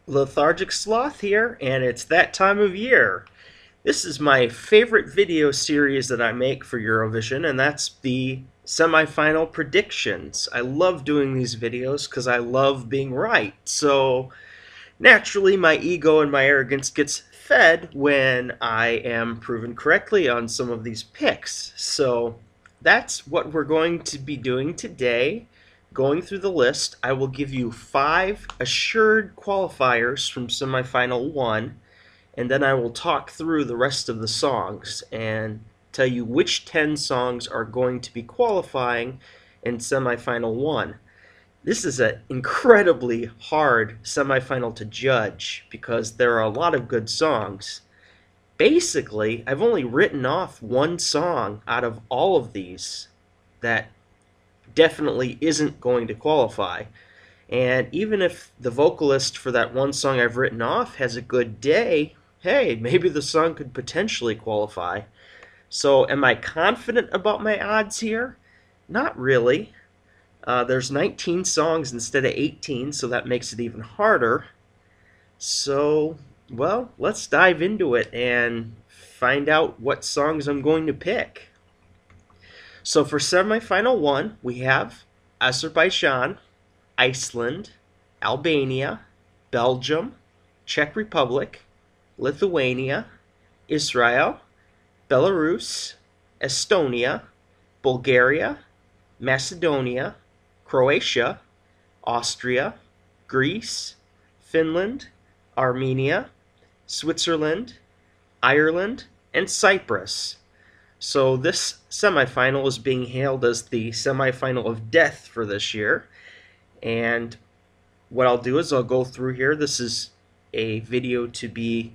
Lethargic Sloth here, and it's that time of year. This is my favorite video series that I make for Eurovision, and that's the semifinal predictions. I love doing these videos because I love being right. So naturally, my ego and my arrogance gets fed when I am proven correctly on some of these picks. So that's what we're going to be doing today. Going through the list, I will give you 5 assured qualifiers from semifinal 1, and then I will talk through the rest of the songs and tell you which 10 songs are going to be qualifying in semifinal 1. This is an incredibly hard semifinal to judge because there are a lot of good songs. Basically, I've only written off one song out of all of these that definitely isn't going to qualify. And even if the vocalist for that one song I've written off has a good day, hey, maybe the song could potentially qualify. So am I confident about my odds here? Not really. There's 19 songs instead of 18, so that makes it even harder. So, well, let's dive into it and find out what songs I'm going to pick. So for semifinal 1, we have Azerbaijan, Iceland, Albania, Belgium, Czech Republic, Lithuania, Israel, Belarus, Estonia, Bulgaria, Macedonia, Croatia, Austria, Greece, Finland, Armenia, Switzerland, Ireland, and Cyprus. So this semifinal is being hailed as the semifinal of death for this year. And what I'll do is I'll go through here. This is a video to be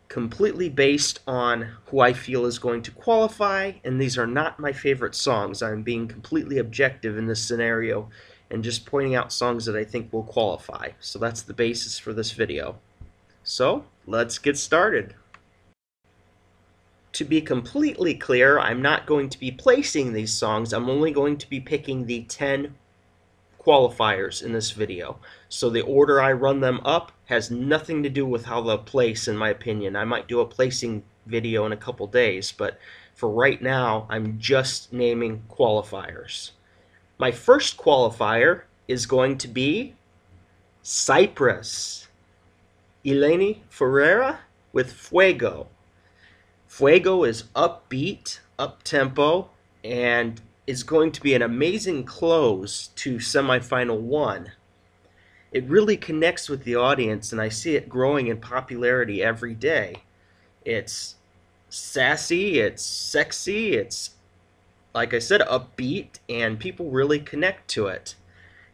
completely based on who I feel is going to qualify, and these are not my favorite songs. I'm being completely objective in this scenario and just pointing out songs that I think will qualify. So that's the basis for this video. So let's get started. To be completely clear, I'm not going to be placing these songs. I'm only going to be picking the 10 qualifiers in this video. So the order I run them up has nothing to do with how they'll place, in my opinion. I might do a placing video in a couple days, but for right now, I'm just naming qualifiers. My first qualifier is going to be Cyprus. Eleni Ferreira with Fuego. Fuego is upbeat, up-tempo, and is going to be an amazing close to semifinal 1. It really connects with the audience, and I see it growing in popularity every day. It's sassy, it's sexy, it's, like I said, upbeat, and people really connect to it.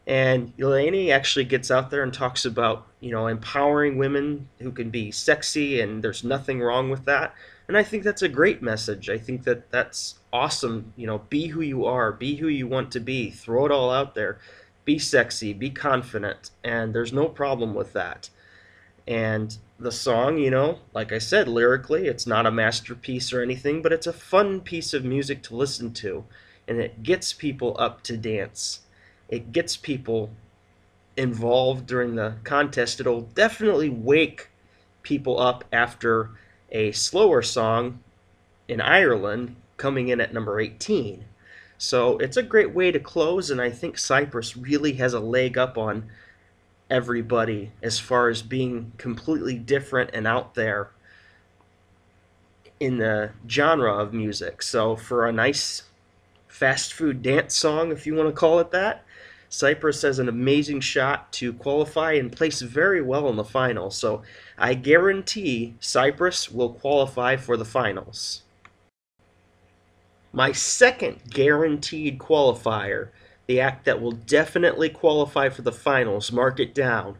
And Eleni actually gets out there and talks about, empowering women who can be sexy, and there's nothing wrong with that. And I think that's a great message. I think that that's awesome. Be who you are, be who you want to be, throw it all out there. Be sexy, be confident, and there's no problem with that. And the song, like I said, lyrically, it's not a masterpiece or anything, but it's a fun piece of music to listen to, and it gets people up to dance. It gets people involved during the contest. It'll definitely wake people up after a slower song in Ireland coming in at number 18. So it's a great way to close, and I think Cyprus really has a leg up on everybody as far as being completely different and out there in the genre of music. So for a nice fast food dance song, if you want to call it that, Cyprus has an amazing shot to qualify and place very well in the final. So I guarantee Cyprus will qualify for the finals. My second guaranteed qualifier, the act that will definitely qualify for the finals, mark it down.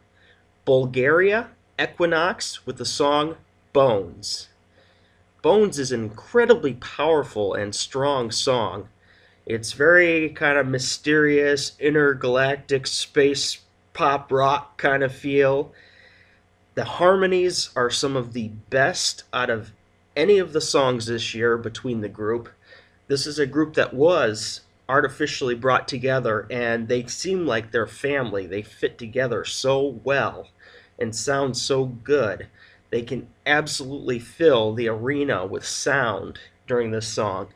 Bulgaria, Equinox with the song Bones. Bones is an incredibly powerful and strong song. It's very kind of mysterious, intergalactic, space pop rock kind of feel. The harmonies are some of the best out of any of the songs this year between the group. This is a group that was artificially brought together, and they seem like they're family. They fit together so well. and sound so good. They can absolutely fill the arena with sound during this song.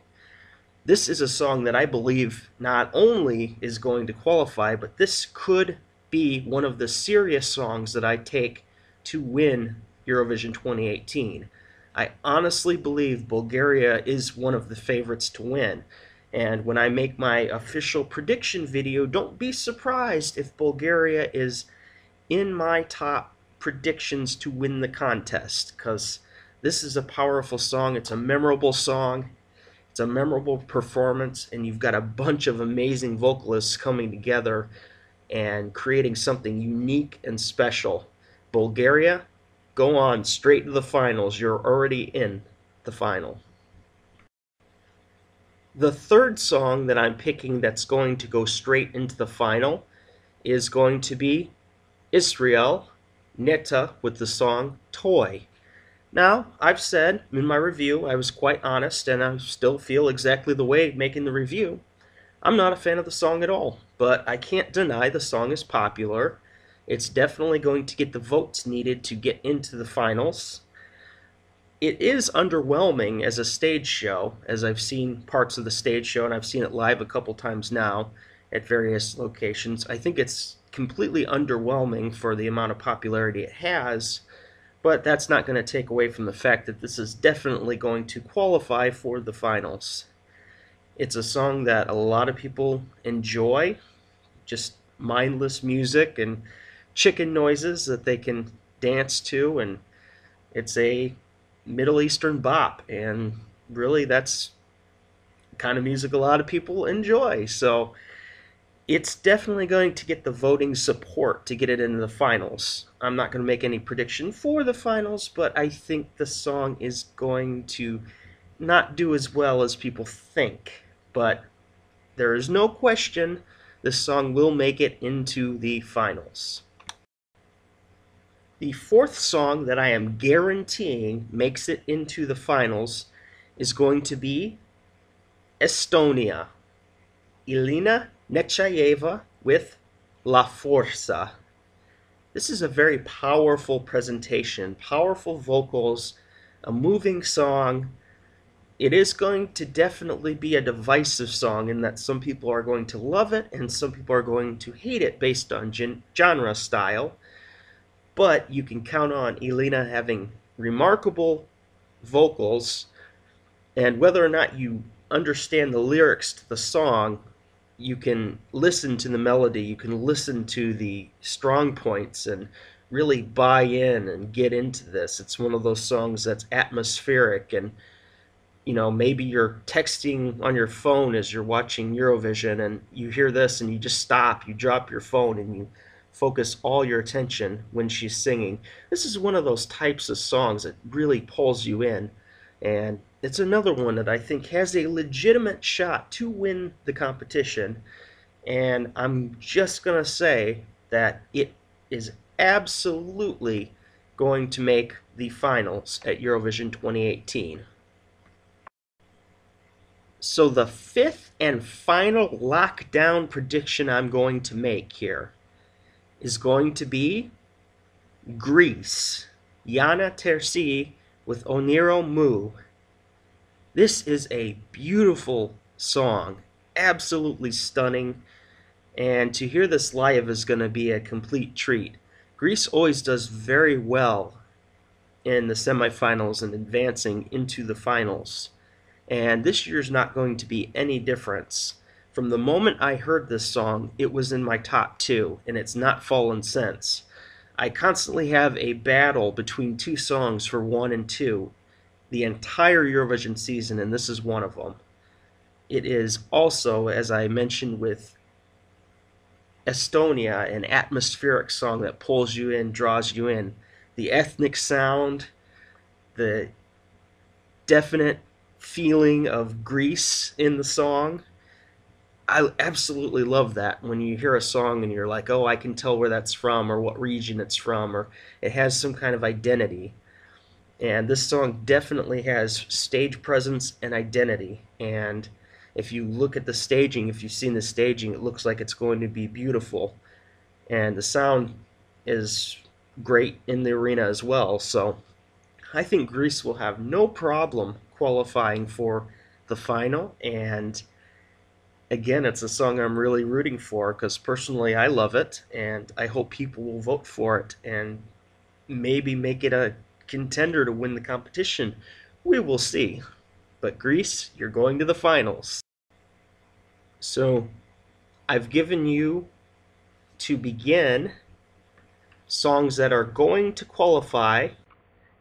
This is a song that I believe not only is going to qualify, but this could be one of the serious songs that I take to win Eurovision 2018. I honestly believe Bulgaria is one of the favorites to win. And when I make my official prediction video, don't be surprised if Bulgaria is in my top predictions to win the contest, because this is a powerful song. It's a memorable song. It's a memorable performance, and you've got a bunch of amazing vocalists coming together and creating something unique and special. Bulgaria, go on straight to the finals. You're already in the final. The third song that I'm picking that's going to go straight into the final is going to be Israel, Neta, with the song Toy. Now, I've said in my review, I was quite honest, and I still feel exactly the way making the review. I'm not a fan of the song at all, but I can't deny the song is popular. It's definitely going to get the votes needed to get into the finals. It is underwhelming as a stage show, as I've seen parts of the stage show, and I've seen it live a couple times now at various locations. I think it's completely underwhelming for the amount of popularity it has. But that's not going to take away from the fact that this is definitely going to qualify for the finals. It's a song that a lot of people enjoy, just mindless music and chicken noises that they can dance to, and it's a Middle Eastern bop, and really that's the kind of music a lot of people enjoy. So it's definitely going to get the voting support to get it into the finals. I'm not going to make any prediction for the finals, but I think the song is going to not do as well as people think. But there is no question this song will make it into the finals. The fourth song that I am guaranteeing makes it into the finals is going to be Estonia. Elena Nechayeva with La Forza. This is a very powerful presentation, powerful vocals, a moving song. It is going to definitely be a divisive song in that some people are going to love it and some people are going to hate it based on genre style. But you can count on Elena having remarkable vocals, and whether or not you understand the lyrics to the song, you can listen to the melody, you can listen to the strong points and really buy in and get into this. It's one of those songs that's atmospheric, and maybe you're texting on your phone as you're watching Eurovision and you hear this and you just stop, you drop your phone and you focus all your attention when she's singing. This is one of those types of songs that really pulls you in, and it's another one that I think has a legitimate shot to win the competition, and I'm just going to say that it is absolutely going to make the finals at Eurovision 2018. So the fifth and final lockdown prediction I'm going to make here is going to be Greece. Yana Terzi with Oniro Mu. This is a beautiful song, absolutely stunning, and to hear this live is going to be a complete treat. Greece always does very well in the semifinals and advancing into the finals, and this year's not going to be any difference. From the moment I heard this song, it was in my top 2, and it's not fallen since. I constantly have a battle between 2 songs for 1 and 2 the entire Eurovision season, and this is one of them. It is also, as I mentioned with Estonia, an atmospheric song that pulls you in, draws you in. The ethnic sound, the definite feeling of Greece in the song. I absolutely love that when you hear a song and you're like, oh, I can tell where that's from or what region it's from, or it has some kind of identity. And this song definitely has stage presence and identity. And if you look at the staging, if you've seen the staging, it looks like it's going to be beautiful. And the sound is great in the arena as well. So I think Greece will have no problem qualifying for the final. And again, it's a song I'm really rooting for because personally I love it, and I hope people will vote for it and maybe make it a contender to win the competition. We will see. But Greece, you're going to the finals. So I've given you, to begin, songs that are going to qualify,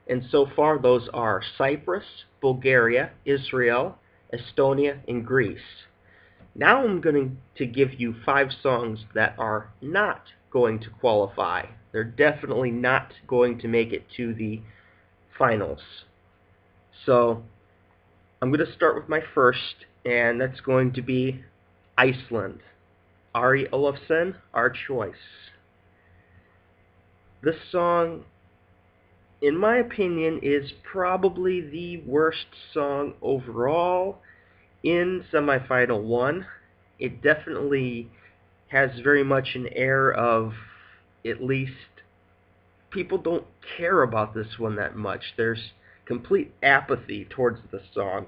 and so far those are Cyprus, Bulgaria, Israel, Estonia, and Greece. Now I'm going to give you 5 songs that are not going to qualify. They're definitely not going to make it to the finals. So I'm going to start with my first, and that's going to be Iceland. Ari Olafsson, Our Choice. This song, in my opinion, is probably the worst song overall in semifinal 1. It definitely has very much an air of, at least, people don't care about this one that much. There's complete apathy towards the song.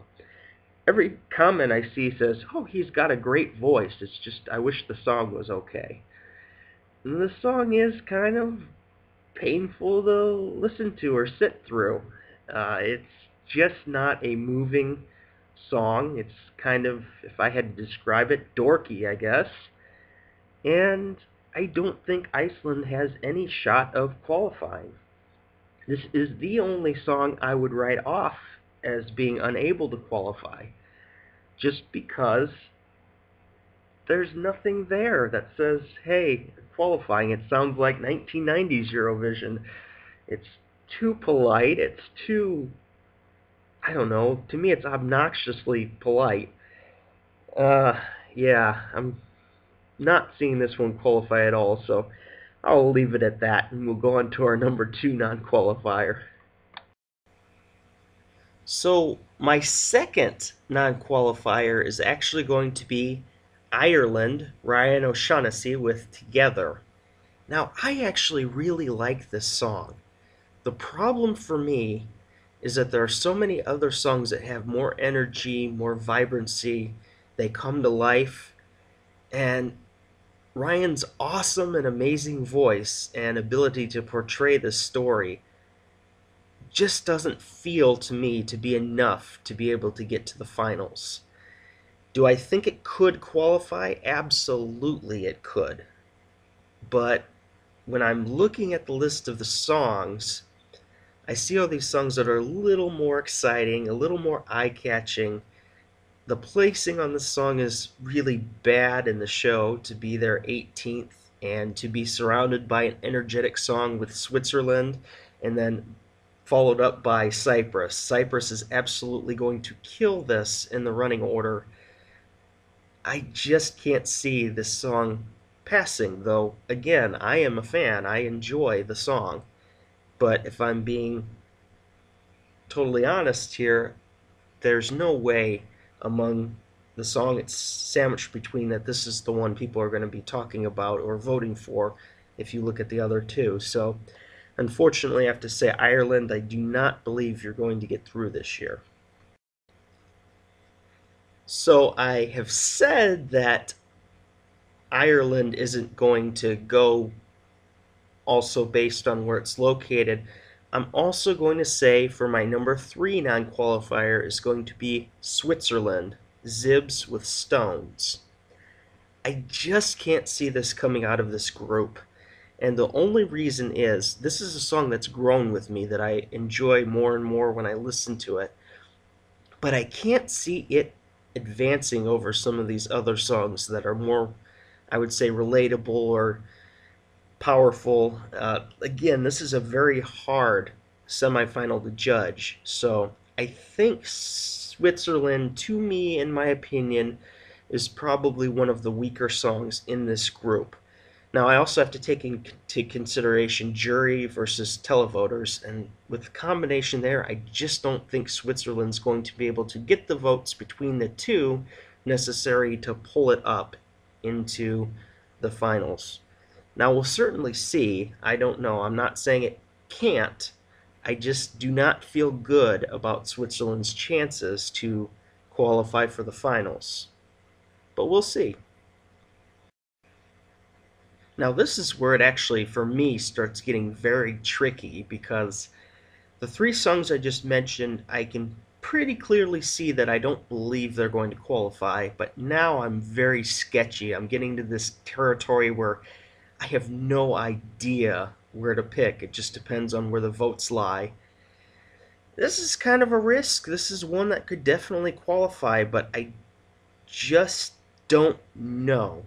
Every comment I see says, oh, he's got a great voice. It's just, I wish the song was okay. And the song is kind of painful to listen to or sit through. It's just not a moving song. It's kind of, if I had to describe it, dorky, I guess. And I don't think Iceland has any shot of qualifying. This is the only song I would write off as being unable to qualify, just because there's nothing there that says, hey, qualifying. It sounds like 1990s Eurovision. It's too polite. It's too, I don't know, to me it's obnoxiously polite. Yeah, I'm not seeing this one qualify at all, so I'll leave it at that, and we'll go on to our number 2 non-qualifier. So my second non-qualifier is actually going to be Ireland, Ryan O'Shaughnessy with Together. Now, I actually really like this song. The problem for me is that there are so many other songs that have more energy, more vibrancy, they come to life, and Ryan's awesome and amazing voice and ability to portray this story just doesn't feel to me to be enough to be able to get to the finals. Do I think it could qualify? Absolutely it could. But when I'm looking at the list of the songs, I see all these songs that are a little more exciting, a little more eye-catching. The placing on this song is really bad in the show to be their 18th and to be surrounded by an energetic song with Switzerland and then followed up by Cyprus. Cyprus is absolutely going to kill this in the running order. I just can't see this song passing, though, again, I am a fan. I enjoy the song. But if I'm being totally honest here, there's no way among the song it's sandwiched between that this is the one people are going to be talking about or voting for if you look at the other two. So unfortunately, I have to say, Ireland, I do not believe you're going to get through this year. So I have said that Ireland isn't going to go also based on where it's located. I'm also going to say for my number 3 non-qualifier is going to be Switzerland, Zibs with Stones. I just can't see this coming out of this group. And the only reason is, this is a song that's grown with me, that I enjoy more and more when I listen to it. But I can't see it advancing over some of these other songs that are more, I would say, relatable or powerful. Again, this is a very hard semifinal to judge. So I think Switzerland, to me, in my opinion, is probably one of the weaker songs in this group. Now, I also have to take into consideration jury versus televoters, and with the combination there, I just don't think Switzerland's going to be able to get the votes between the two necessary to pull it up into the finals. Now we'll certainly see. I don't know. I'm not saying it can't. I just do not feel good about Switzerland's chances to qualify for the finals. But we'll see. Now this is where it actually, for me, starts getting very tricky, because the three songs I just mentioned, I can pretty clearly see that I don't believe they're going to qualify, but now I'm very sketchy. I'm getting to this territory where I have no idea where to pick. It just depends on where the votes lie. This is kind of a risk. This is one that could definitely qualify, but I just don't know.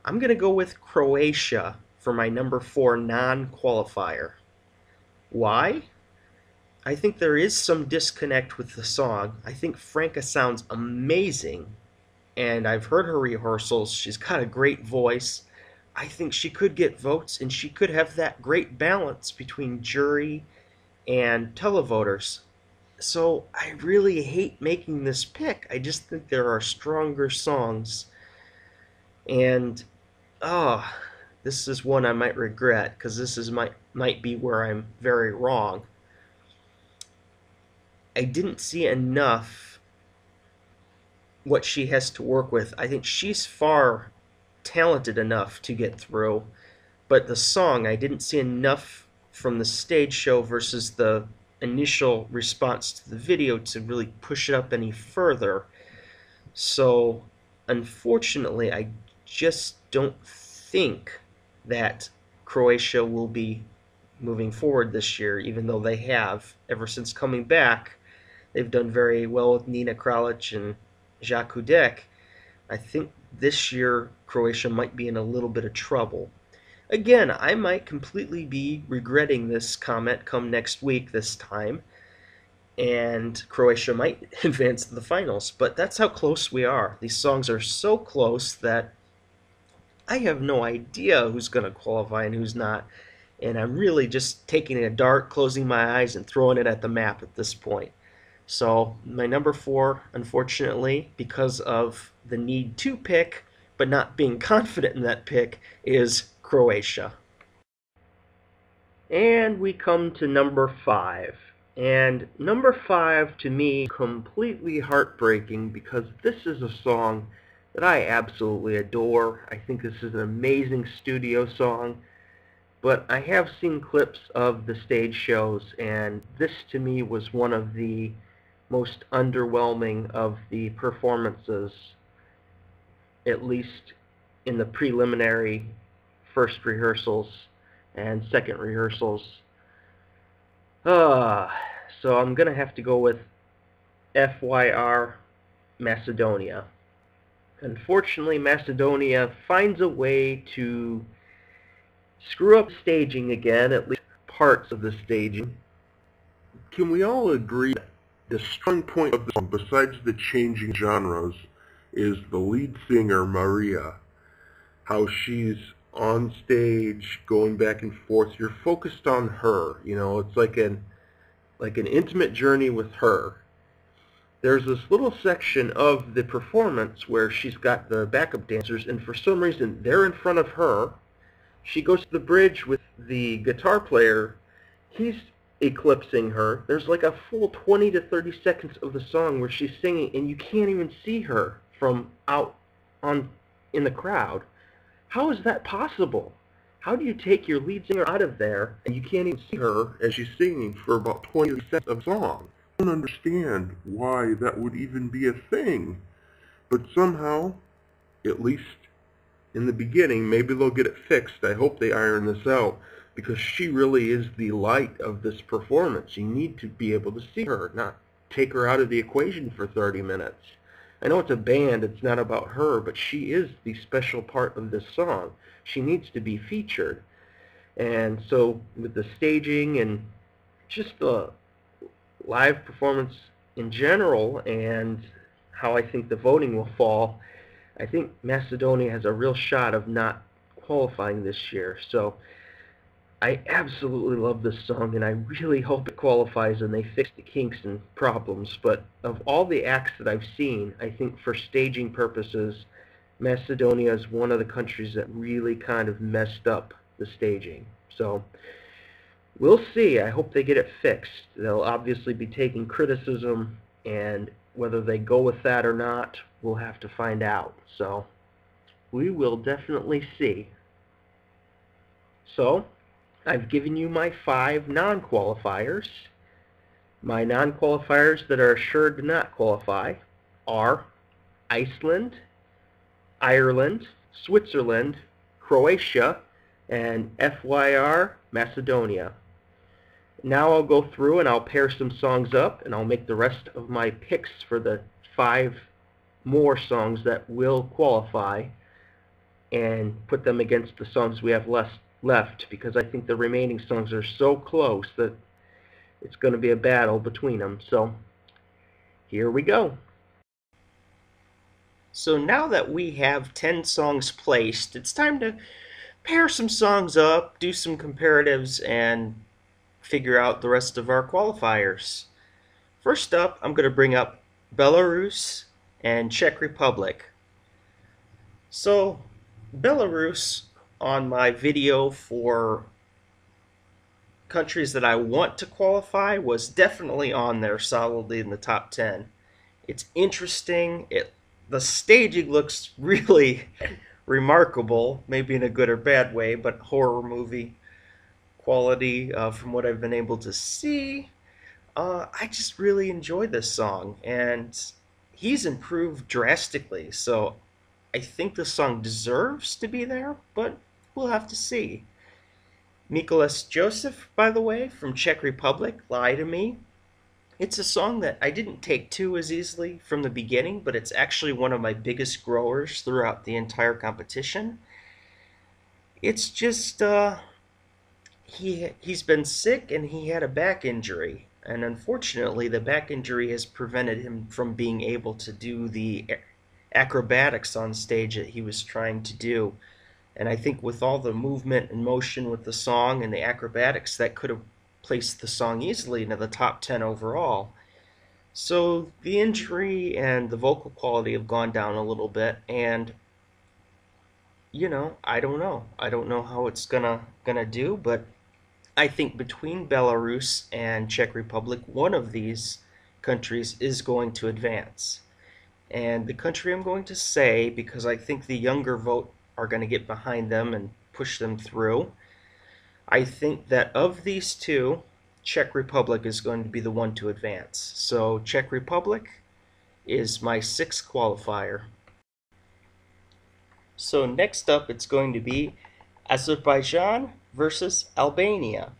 I'm going to go with Croatia for my number 4 non-qualifier. Why? I think there is some disconnect with the song. I think Franca sounds amazing, and I've heard her rehearsals. She's got a great voice. I think she could get votes, and she could have that great balance between jury and televoters. So I really hate making this pick. I just think there are stronger songs. And this is one I might regret, because this is might be where I'm very wrong. I didn't see enough what she has to work with. I think she's far talented enough to get through, but the song, I didn't see enough from the stage show versus the initial response to the video to really push it up any further. So unfortunately, I just don't think that Croatia will be moving forward this year, even though they have. Ever since coming back, they've done very well with Nina Kralic and Jacques Hudek. I think this year Croatia might be in a little bit of trouble. Again, I might completely be regretting this comment come next week this time, and Croatia might advance to the finals, but that's how close we are. These songs are so close that I have no idea who's going to qualify and who's not, and I'm really just taking a dart, closing my eyes, and throwing it at the map at this point. So my number 4, unfortunately, because of the need to pick, but not being confident in that pick, is Croatia. And we come to number 5. And number 5, to me, completely heartbreaking, because this is a song that I absolutely adore. I think this is an amazing studio song. But I have seen clips of the stage shows, and this to me was one of the most underwhelming of the performances, at least in the preliminary first rehearsals and second rehearsals. So I'm going to have to go with FYR Macedonia. Unfortunately, Macedonia finds a way to screw up staging again, at least parts of the staging. Can we all agree that the strong point of the song, besides the changing genres, is the lead singer, Maria? How she's on stage, going back and forth. You're focused on her. You know, it's like an intimate journey with her. There's this little section of the performance where she's got the backup dancers, and for some reason they're in front of her. She goes to the bridge with the guitar player. He's eclipsing her. There's like a full 20 to 30 seconds of the song where she's singing, and you can't even see her from out in the crowd. How is that possible? How do you take your lead singer out of there and you can't even see her as she's singing for about 20 seconds of song? I don't understand why that would even be a thing. But somehow, at least in the beginning, maybe they'll get it fixed. I hope they iron this out, because she really is the light of this performance. You need to be able to see her, not take her out of the equation for 30 minutes. I know it's a band, it's not about her, but she is the special part of this song. She needs to be featured. And so with the staging and just the live performance in general, and how I think the voting will fall, I think Macedonia has a real shot of not qualifying this year. So I absolutely love this song, and I really hope it qualifies and they fix the kinks and problems. But of all the acts that I've seen, I think for staging purposes, Macedonia is one of the countries that really kind of messed up the staging. So we'll see. I hope they get it fixed. They'll obviously be taking criticism, and whether they go with that or not, we'll have to find out. So we will definitely see. So I've given you my 5 non-qualifiers. My non-qualifiers that are assured to not qualify are Iceland, Ireland, Switzerland, Croatia, and FYR, Macedonia. Now I'll go through and I'll pair some songs up, and I'll make the rest of my picks for the 5 more songs that will qualify and put them against the songs we have left, because I think the remaining songs are so close that it's going to be a battle between them. So here we go. So now that we have 10 songs placed, it's time to pair some songs up, do some comparatives, and figure out the rest of our qualifiers. First up, I'm going to bring up Belarus and Czech Republic. So Belarus, on my video for countries that I want to qualify, was definitely on there solidly in the top 10. It's interesting. The staging looks really remarkable, maybe in a good or bad way, but horror movie quality from what I've been able to see. I just really enjoy this song, and he's improved drastically, so I think the song deserves to be there, but we'll have to see. Nicholas Joseph, by the way, from Czech Republic, Lie to Me. It's a song that I didn't take to as easily from the beginning, but it's actually one of my biggest growers throughout the entire competition. It's just, he's been sick and he had a back injury. And unfortunately, the back injury has prevented him from being able to do the acrobatics on stage that he was trying to do. And I think with all the movement and motion with the song and the acrobatics, that could have placed the song easily into the top 10 overall. So the injury and the vocal quality have gone down a little bit, and I don't know. I don't know how it's gonna do, but I think between Belarus and Czech Republic, one of these countries is going to advance. And the country I'm going to say, because I think the younger vote are going to get behind them and push them through, I think that of these two, Czech Republic is going to be the one to advance. So Czech Republic is my 6th qualifier. So next up, it's going to be Azerbaijan versus Albania.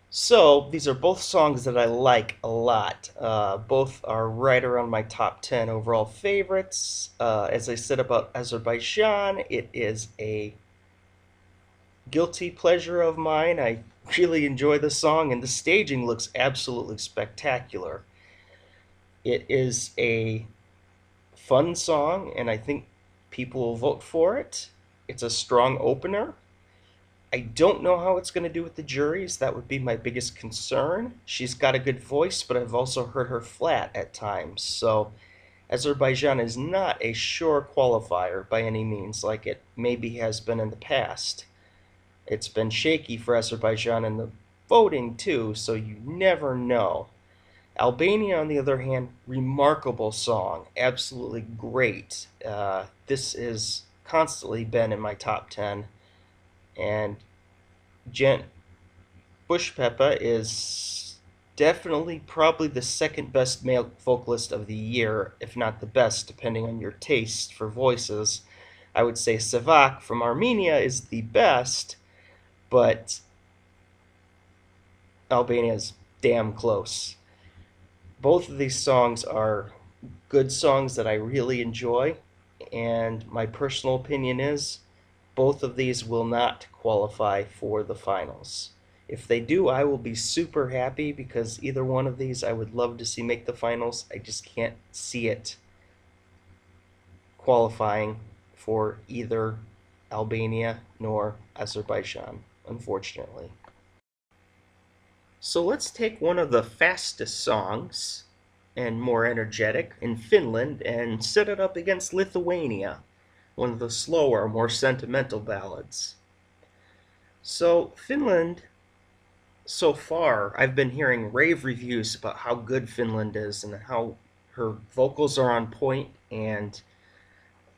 So these are both songs that I like a lot. Both are right around my top 10 overall favorites. As I said about Azerbaijan, it is a guilty pleasure of mine. I really enjoy the song, and the staging looks absolutely spectacular. It is a fun song, and I think people will vote for it. It's a strong opener. I don't know how it's going to do with the juries. That would be my biggest concern. She's got a good voice, but I've also heard her flat at times. So Azerbaijan is not a sure qualifier by any means, like it maybe has been in the past. It's been shaky for Azerbaijan in the voting too, so you never know. Albania, on the other hand, remarkable song, absolutely great. This has constantly been in my top 10. And Gent Bushpepa is definitely probably the 2nd best male vocalist of the year, if not the best, depending on your taste for voices. I would say Sevak from Armenia is the best, but Albania is damn close. Both of these songs are good songs that I really enjoy, and my personal opinion is both of these will not qualify for the finals. If they do, I will be super happy, because either one of these I would love to see make the finals. I just can't see it qualifying for either Albania nor Azerbaijan, unfortunately. So let's take one of the fastest songs and more energetic in Finland and set it up against Lithuania, one of the slower, more sentimental ballads. So Finland, so far, I've been hearing rave reviews about how good Finland is and how her vocals are on point and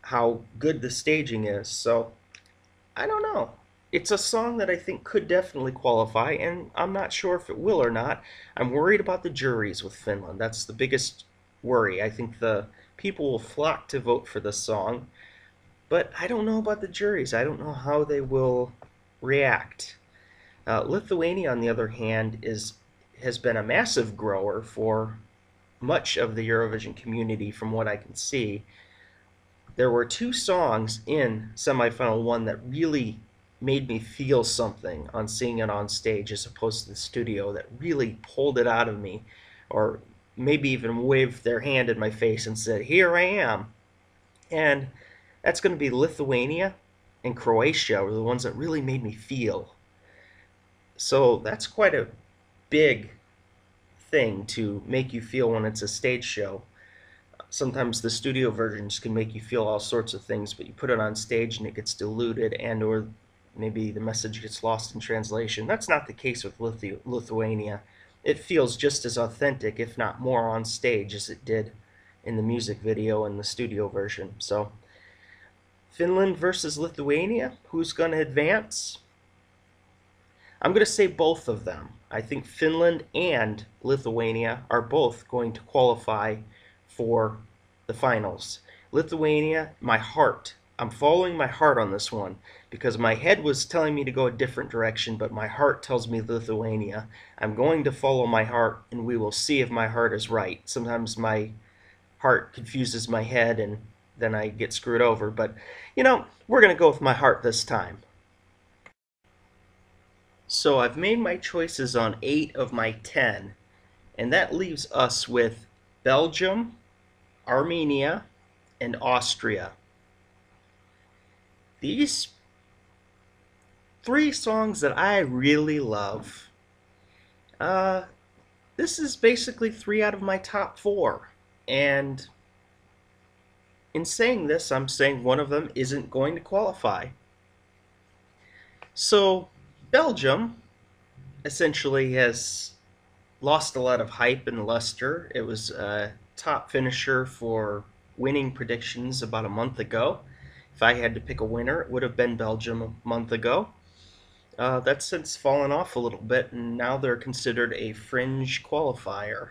how good the staging is. So I don't know. It's a song that I think could definitely qualify, and I'm not sure if it will or not. I'm worried about the juries with Finland. That's the biggest worry. I think the people will flock to vote for this song, but I don't know about the juries. I don't know how they will react. Lithuania, on the other hand, has been a massive grower for much of the Eurovision community, from what I can see. There were two songs in semifinal one that really made me feel something on seeing it on stage as opposed to the studio, that really pulled it out of me, or maybe even waved their hand in my face and said, "Here I am." And that's going to be Lithuania and Croatia were the ones that really made me feel. So that's quite a big thing to make you feel when it's a stage show. Sometimes the studio versions can make you feel all sorts of things, but you put it on stage and it gets diluted, and or maybe the message gets lost in translation. That's not the case with Lithuania. It feels just as authentic, if not more, on stage as it did in the music video and the studio version. So Finland versus Lithuania, who's going to advance? I'm going to say both of them. I think Finland and Lithuania are both going to qualify for the finals. Lithuania, my heart. I'm following my heart on this one because my head was telling me to go a different direction, but my heart tells me Lithuania. I'm going to follow my heart, and we will see if my heart is right. Sometimes my heart confuses my head, and then I get screwed over. But, we're going to go with my heart this time. So I've made my choices on 8 of my 10, and that leaves us with Belgium, Armenia, and Austria. These 3 songs that I really love. This is basically 3 out of my top 4, and in saying this, I'm saying one of them isn't going to qualify. So Belgium essentially has lost a lot of hype and luster. It was a top finisher for winning predictions about a month ago. If I had to pick a winner, it would have been Belgium a month ago. That's since fallen off a little bit, and now they're considered a fringe qualifier,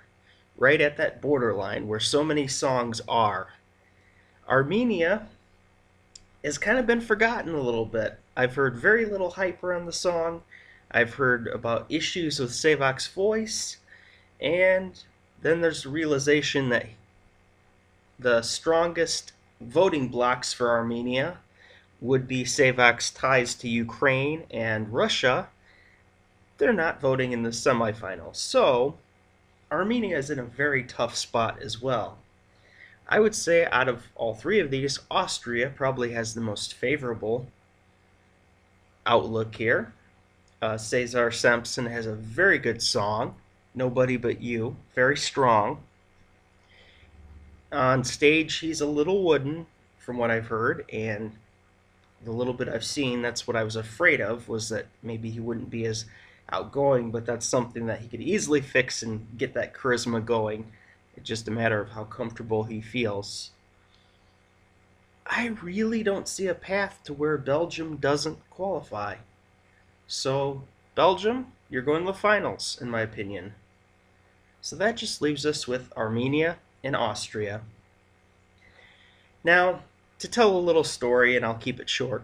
right at that borderline where so many songs are. Armenia has kind of been forgotten a little bit. I've heard very little hype around the song. I've heard about issues with Sevak's voice, and then there's the realization that the strongest voting blocks for Armenia would be Sevak's ties to Ukraine and Russia. They're not voting in the semifinals, so Armenia is in a very tough spot as well. I would say out of all 3 of these, Austria probably has the most favorable outlook here. Cesar Sampson has a very good song, Nobody But You, very strong. On stage, he's a little wooden, from what I've heard, and the little bit I've seen, that's what I was afraid of, was that maybe he wouldn't be as outgoing, but that's something that he could easily fix and get that charisma going. It's just a matter of how comfortable he feels. I really don't see a path to where Belgium doesn't qualify. So, Belgium, you're going to the finals, in my opinion. So that just leaves us with Armenia and Austria. Now, to tell a little story, and I'll keep it short,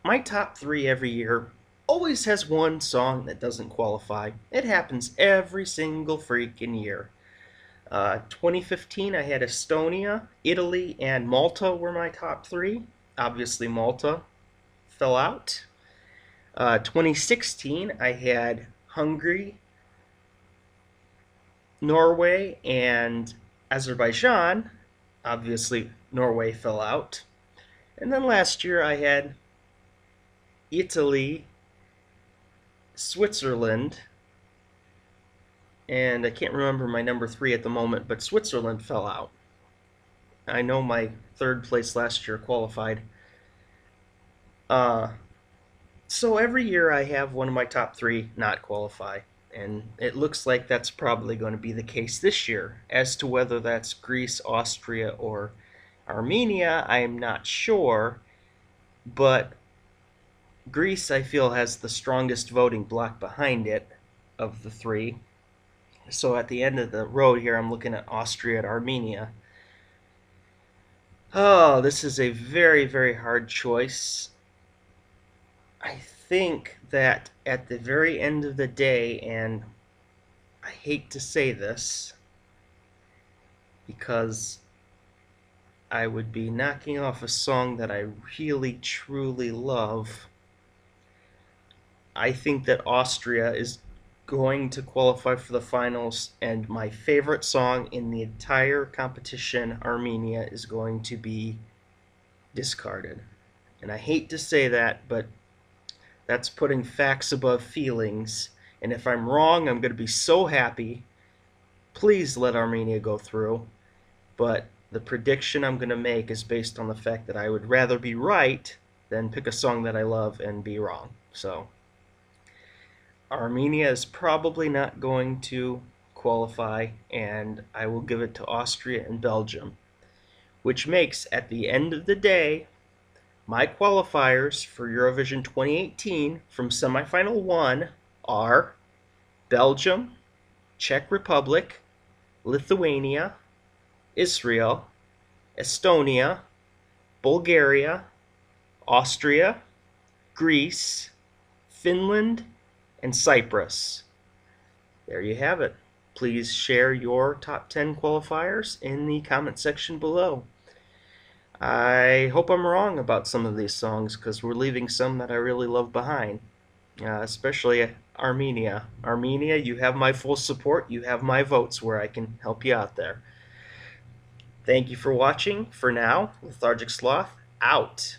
my top 3 every year always has one song that doesn't qualify. It happens every single freaking year. 2015, I had Estonia, Italy, and Malta were my top 3. Obviously, Malta fell out. 2016, I had Hungary, Norway, and Azerbaijan. Obviously, Norway fell out. And then last year, I had Italy, Switzerland, and I can't remember my number 3 at the moment, but Switzerland fell out. I know my 3rd place last year qualified. So every year I have one of my top 3 not qualify, and it looks like that's probably going to be the case this year. As to whether that's Greece, Austria, or Armenia, I am not sure, but Greece, I feel, has the strongest voting bloc behind it of the 3. So at the end of the road here, I'm looking at Austria and Armenia. Oh, this is a very, very hard choice. I think that at the very end of the day, and I hate to say this because I would be knocking off a song that I really, truly love, I think that Austria is going to qualify for the finals, and my favorite song in the entire competition, Armenia, is going to be discarded. And I hate to say that, but that's putting facts above feelings, and if I'm wrong, I'm going to be so happy. Please let Armenia go through, but the prediction I'm going to make is based on the fact that I would rather be right than pick a song that I love and be wrong. So Armenia is probably not going to qualify, and I will give it to Austria and Belgium, which makes, at the end of the day, my qualifiers for Eurovision 2018 from semifinal 1 are Belgium, Czech Republic, Lithuania, Israel, Estonia, Bulgaria, Austria, Greece, Finland, and Cyprus. There you have it. Please share your top 10 qualifiers in the comment section below. I hope I'm wrong about some of these songs, because we're leaving some that I really love behind, especially Armenia. Armenia, you have my full support. You have my votes where I can help you out there. Thank you for watching. For now, Lethargic Sloth, out.